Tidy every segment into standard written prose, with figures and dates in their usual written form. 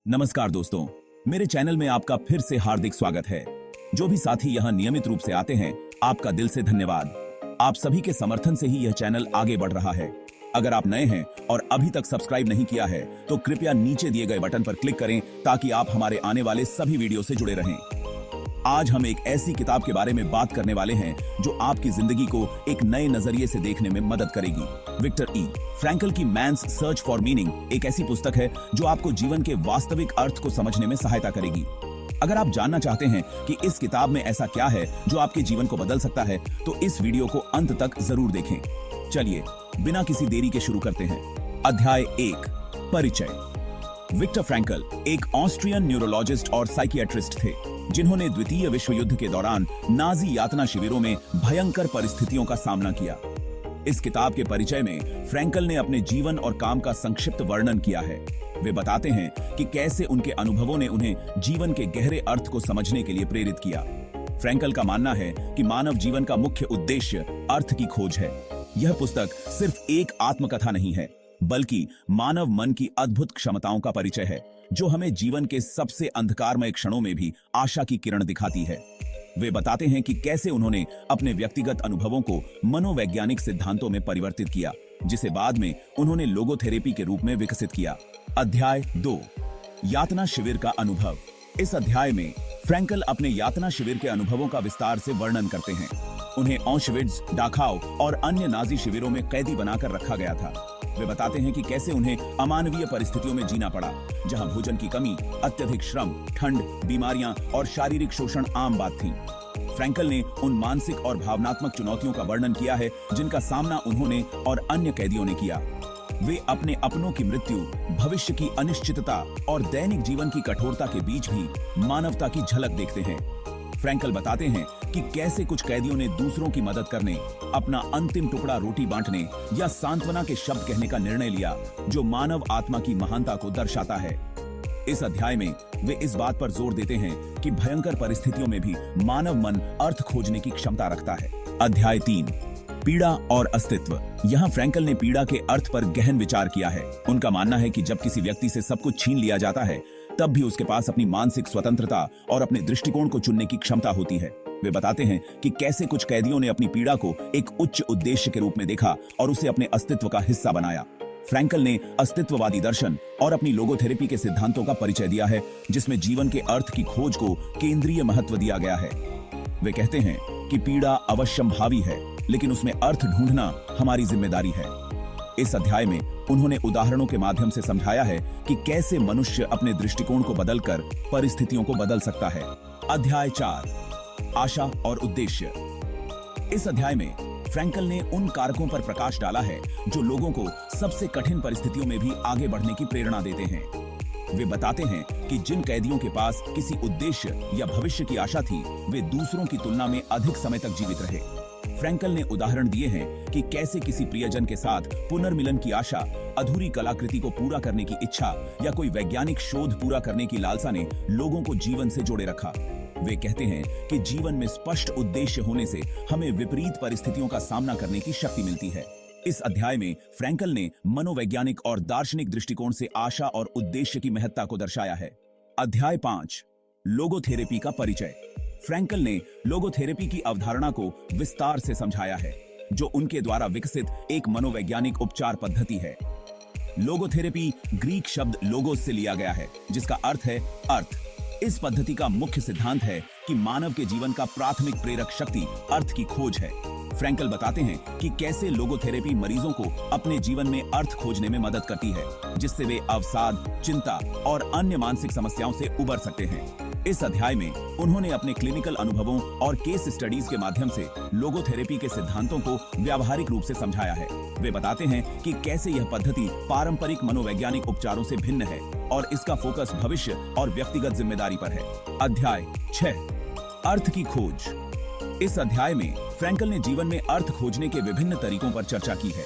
नमस्कार दोस्तों, मेरे चैनल में आपका फिर से हार्दिक स्वागत है। जो भी साथी यहाँ नियमित रूप से आते हैं, आपका दिल से धन्यवाद। आप सभी के समर्थन से ही यह चैनल आगे बढ़ रहा है। अगर आप नए हैं और अभी तक सब्सक्राइब नहीं किया है, तो कृपया नीचे दिए गए बटन पर क्लिक करें ताकि आप हमारे आने वाले सभी वीडियो से जुड़े रहें। आज हम एक ऐसी किताब के बारे में बात करने वाले हैं जो आपकी जिंदगी को एक नए नजरिए से देखने में मदद करेगी। विक्टर ई फ्रैंकल की मैन्स सर्च फॉर मीनिंग एक ऐसी पुस्तक है जो आपको जीवन के वास्तविक अर्थ को समझने में सहायता करेगी। अगर आप जानना चाहते हैं कि इस किताब में ऐसा क्या है जो आपके जीवन को बदल सकता है, तो इस वीडियो को अंत तक जरूर देखें। चलिए बिना किसी देरी के शुरू करते हैं। अध्याय 1, परिचय। विक्टर फ्रैंकल एक ऑस्ट्रियन न्यूरोलॉजिस्ट और साइकियाट्रिस्ट थे जिन्होंने द्वितीय विश्व युद्ध के दौरान नाजी यातना शिविरों में भयंकर परिस्थितियों का सामना किया। इस किताब के परिचय में फ्रैंकल ने अपने जीवन और काम का संक्षिप्त वर्णन किया है। वे बताते हैं कि कैसे उनके अनुभवों ने उन्हें जीवन के गहरे अर्थ को समझने के लिए प्रेरित किया। फ्रैंकल का मानना है कि मानव जीवन का मुख्य उद्देश्य अर्थ की खोज है। यह पुस्तक सिर्फ एक आत्मकथा नहीं है, बल्कि मानव मन की अद्भुत क्षमताओं का परिचय है, जो हमें जीवन के सबसे अंधकारमय क्षणों में भी आशा की किरण दिखाती है। वे बताते हैं कि कैसे उन्होंने अपने व्यक्तिगत अनुभवों को मनोवैज्ञानिक सिद्धांतों में परिवर्तित किया, जिसे बाद में उन्होंने लोगोथेरेपी के रूप में विकसित किया। अध्याय 2, यातना शिविर का अनुभव। इस अध्याय में फ्रैंकल अपने यातना शिविर के अनुभवों का विस्तार से वर्णन करते हैं। उन्हें ऑशविट्ज, डाखाउ और अन्य नाजी शिविरों में कैदी बनाकर रखा गया था। वे बताते हैं कि कैसे उन्हें अमानवीय परिस्थितियों में जीना पड़ा, जहां भोजन की कमी, अत्यधिक श्रम, ठंड, बीमारियां और शारीरिक शोषण आम बात थी। फ्रैंकल ने उन मानसिक और भावनात्मक चुनौतियों का वर्णन किया है जिनका सामना उन्होंने और अन्य कैदियों ने किया। वे अपने अपनों की मृत्यु, भविष्य की अनिश्चितता और दैनिक जीवन की कठोरता के बीच भी मानवता की झलक देखते हैं। फ्रैंकल बताते हैं कि कैसे कुछ कैदियों ने दूसरों की मदद करने, अपना अंतिम टुकड़ा रोटी बांटने या सांत्वना के शब्द कहने का निर्णय लिया, जो मानव आत्मा की महानता को दर्शाता है। इस अध्याय में वे इस बात पर जोर देते हैं कि भयंकर परिस्थितियों में भी मानव मन अर्थ खोजने की क्षमता रखता है। अध्याय 3, पीड़ा और अस्तित्व। यहाँ फ्रैंकल ने पीड़ा के अर्थ पर गहन विचार किया है। उनका मानना है कि जब किसी व्यक्ति से सब कुछ छीन लिया जाता है, तब भी उसके पास अपनी मानसिक स्वतंत्रता और अपने दृष्टिकोण को चुनने की क्षमता होती है। वे बताते हैं कि कैसे कुछ कैदियों ने अपनी पीड़ा को एक उच्च उद्देश्य के रूप में देखा और उसे अपने अस्तित्व का हिस्सा बनाया। फ्रैंकल ने अस्तित्ववादी दर्शन और अपनी लोगोथेरेपी के सिद्धांतों का परिचय दिया है, जिसमें जीवन के अर्थ की खोज को केंद्रीय महत्व दिया गया है। वे कहते हैं कि पीड़ा अवश्यंभावी है, लेकिन उसमें अर्थ ढूंढना हमारी जिम्मेदारी है। इस अध्याय में उन्होंने उदाहरणों के माध्यम से समझाया है कि कैसे मनुष्य अपने दृष्टिकोण को बदलकर परिस्थितियों को बदल सकता है। अध्याय 4, आशा और उद्देश्य। इस अध्याय में फ्रैंकल ने उन कारकों पर प्रकाश डाला है जो लोगों को सबसे कठिन परिस्थितियों में भी आगे बढ़ने की प्रेरणा देते हैं। वे बताते हैं कि जिन कैदियों के पास किसी उद्देश्य या भविष्य की आशा थी, वे दूसरों की तुलना में अधिक समय तक जीवित रहे। फ्रैंकल ने उदाहरण दिए हैं कि कैसे किसी प्रियजन के साथ पुनर्मिलन की आशा, अधूरी कलाकृति को पूरा करने की इच्छा या कोई वैज्ञानिक शोध पूरा करने की लालसा ने लोगों को जीवन से जोड़े रखा। वे कहते हैं कि जीवन में स्पष्ट उद्देश्य होने से हमें विपरीत परिस्थितियों का सामना करने की शक्ति मिलती है। इस अध्याय में फ्रैंकल ने मनोवैज्ञानिक और दार्शनिक दृष्टिकोण से आशा और उद्देश्य की महत्ता को दर्शाया है। अध्याय 5, लोगोथेरेपी का परिचय। फ्रैंकल ने लोगोथेरेपी की अवधारणा को विस्तार से समझाया है, जो उनके द्वारा विकसित एक मनोवैज्ञानिक उपचार पद्धति है। लोगोथेरेपी ग्रीक शब्द लोगोस से लिया गया है, जिसका अर्थ है अर्थ। इस पद्धति का मुख्य सिद्धांत है कि मानव के जीवन का प्राथमिक प्रेरक शक्ति अर्थ की खोज है। फ्रैंकल बताते हैं कि कैसे लोगोथेरेपी मरीजों को अपने जीवन में अर्थ खोजने में मदद करती है, जिससे वे अवसाद, चिंता और अन्य मानसिक समस्याओं से उबर सकते हैं। इस अध्याय में उन्होंने अपने क्लिनिकल अनुभवों और केस स्टडीज के माध्यम से लोगोथेरेपी के सिद्धांतों को व्यावहारिक रूप से समझाया है। वे बताते हैं कि कैसे यह पद्धति पारंपरिक मनोवैज्ञानिक उपचारों से भिन्न है और इसका फोकस भविष्य और व्यक्तिगत जिम्मेदारी पर है। अध्याय 6, अर्थ की खोज। इस अध्याय में फ्रैंकल ने जीवन में अर्थ खोजने के विभिन्न तरीकों पर चर्चा की है।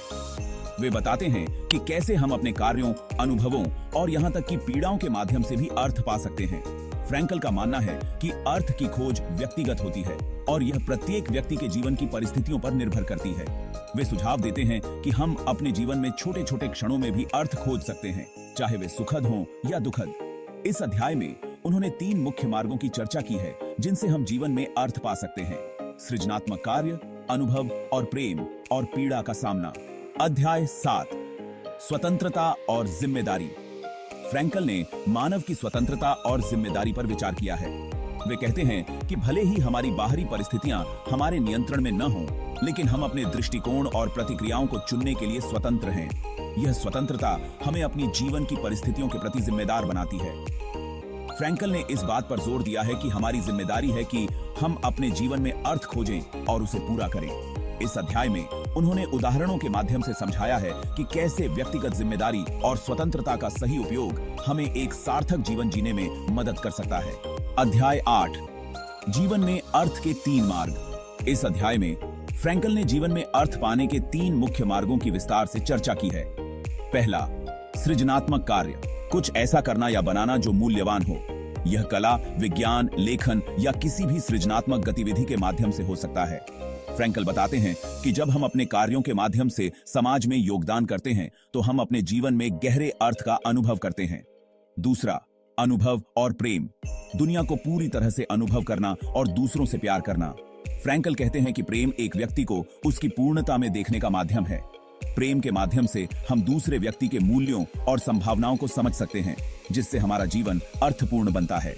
वे बताते हैं कि कैसे हम अपने कार्यों, अनुभवों और यहाँ तक कि पीड़ाओं के माध्यम से भी अर्थ पा सकते हैं। फ्रैंकल का मानना है कि अर्थ की खोज व्यक्तिगत होती है और यह प्रत्येक व्यक्ति के जीवन की परिस्थितियों पर निर्भर करती है। वे सुझाव देते हैं कि हम अपने जीवन में छोटे छोटे क्षणों में भी अर्थ खोज सकते हैं, चाहे वे सुखद हों या दुखद। इस अध्याय में उन्होंने 3 मुख्य मार्गों की चर्चा की है जिनसे हम जीवन में अर्थ पा सकते हैं: सृजनात्मक कार्य, अनुभव और प्रेम, और पीड़ा का सामना। अध्याय 7, स्वतंत्रता और जिम्मेदारी। फ्रैंकल ने मानव की स्वतंत्रता और जिम्मेदारी पर विचार किया है। वे कहते हैं कि भले ही हमारी बाहरी परिस्थितियां हमारे नियंत्रण में न हों, लेकिन हम अपने दृष्टिकोण और प्रतिक्रियाओं को चुनने के लिए स्वतंत्र हैं। यह स्वतंत्रता हमें अपनी जीवन की परिस्थितियों के प्रति जिम्मेदार बनाती है। फ्रैंकल ने इस बात पर जोर दिया है कि हमारी जिम्मेदारी है कि हम अपने जीवन में अर्थ खोजें और उसे पूरा करें। इस अध्याय में उन्होंने उदाहरणों के माध्यम से समझाया है कि कैसे व्यक्तिगत जिम्मेदारी और स्वतंत्रता का सही उपयोग हमें एक सार्थक जीवन जीने में मदद कर सकता है। अध्याय 8, जीवन में अर्थ के 3 मार्ग। इस अध्याय में फ्रैंकल ने जीवन में अर्थ पाने के 3 मुख्य मार्गों की विस्तार से चर्चा की है। पहला, सृजनात्मक कार्य, कुछ ऐसा करना या बनाना जो मूल्यवान हो। यह कला, विज्ञान, लेखन या किसी भी सृजनात्मक गतिविधि के माध्यम से हो सकता है। फ्रैंकल बताते हैं कि जब हम अपने कार्यों के माध्यम से समाज में योगदान करते हैं तो हम अपने जीवन में गहरे अर्थ का अनुभव करते हैं। दूसरा, अनुभव और प्रेम, दुनिया को पूरी तरह से अनुभव करना और दूसरों से प्यार करना। फ्रैंकल कहते हैं कि प्रेम एक व्यक्ति को उसकी पूर्णता में देखने का माध्यम है। प्रेम के माध्यम से हम दूसरे व्यक्ति के मूल्यों और संभावनाओं को समझ सकते हैं, जिससे हमारा जीवन अर्थपूर्ण बनता है।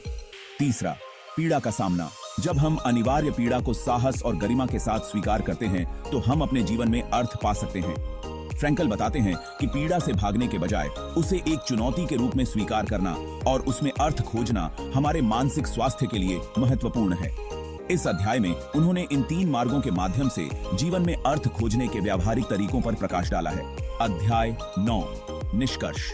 तीसरा, पीड़ा का सामना, जब हम अनिवार्य पीड़ा को साहस और गरिमा के साथ स्वीकार करते हैं तो हम अपने जीवन में अर्थ पा सकते हैं। फ्रैंकल बताते हैं कि पीड़ा से भागने के बजाय उसे एक चुनौती के रूप में स्वीकार करना और उसमें अर्थ खोजना हमारे मानसिक स्वास्थ्य के लिए महत्वपूर्ण है। इस अध्याय में उन्होंने इन 3 मार्गों के माध्यम से जीवन में अर्थ खोजने के व्यावहारिक तरीकों पर प्रकाश डाला है। अध्याय 9, निष्कर्ष।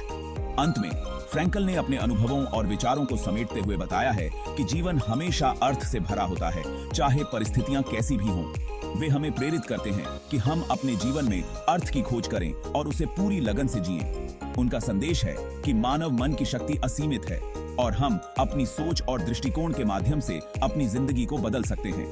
अंत में फ्रैंकल ने अपने अनुभवों और विचारों को समेटते हुए बताया है कि जीवन हमेशा अर्थ से भरा होता है, चाहे परिस्थितियां कैसी भी हों। वे हमें प्रेरित करते हैं कि हम अपने जीवन में अर्थ की खोज करें और उसे पूरी लगन से जिएं। उनका संदेश है कि मानव मन की शक्ति असीमित है और हम अपनी सोच और दृष्टिकोण के माध्यम से अपनी जिंदगी को बदल सकते हैं।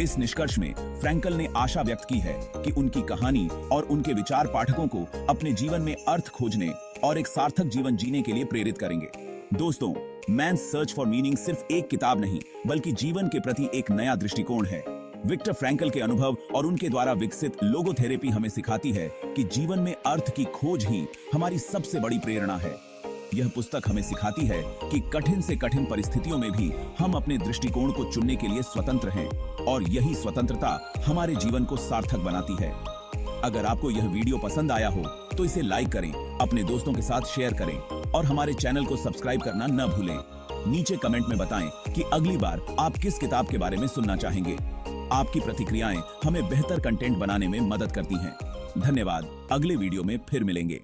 इस निष्कर्ष में फ्रैंकल ने आशा व्यक्त की है कि उनकी कहानी और उनके विचार पाठकों को अपने जीवन में अर्थ खोजने और एक सार्थक जीवन जीने के लिए प्रेरित करेंगे। दोस्तों, मैन्स सर्च फॉर मीनिंग सिर्फ एक किताब नहीं, बल्कि जीवन के प्रति एक नया दृष्टिकोण है। विक्टर फ्रैंकल के अनुभव और उनके द्वारा विकसित लोगोथेरेपी हमें सिखाती है कि जीवन में अर्थ की खोज ही हमारी सबसे बड़ी प्रेरणा है। यह पुस्तक हमें सिखाती है कि कठिन से कठिन परिस्थितियों में भी हम अपने दृष्टिकोण को चुनने के लिए स्वतंत्र हैं और यही स्वतंत्रता हमारे जीवन को सार्थक बनाती है। अगर आपको यह वीडियो पसंद आया हो तो इसे लाइक करें, अपने दोस्तों के साथ शेयर करें और हमारे चैनल को सब्सक्राइब करना न भूलें। नीचे कमेंट में बताएं कि अगली बार आप किस किताब के बारे में सुनना चाहेंगे। आपकी प्रतिक्रियाएं हमें बेहतर कंटेंट बनाने में मदद करती हैं। धन्यवाद। अगले वीडियो में फिर मिलेंगे।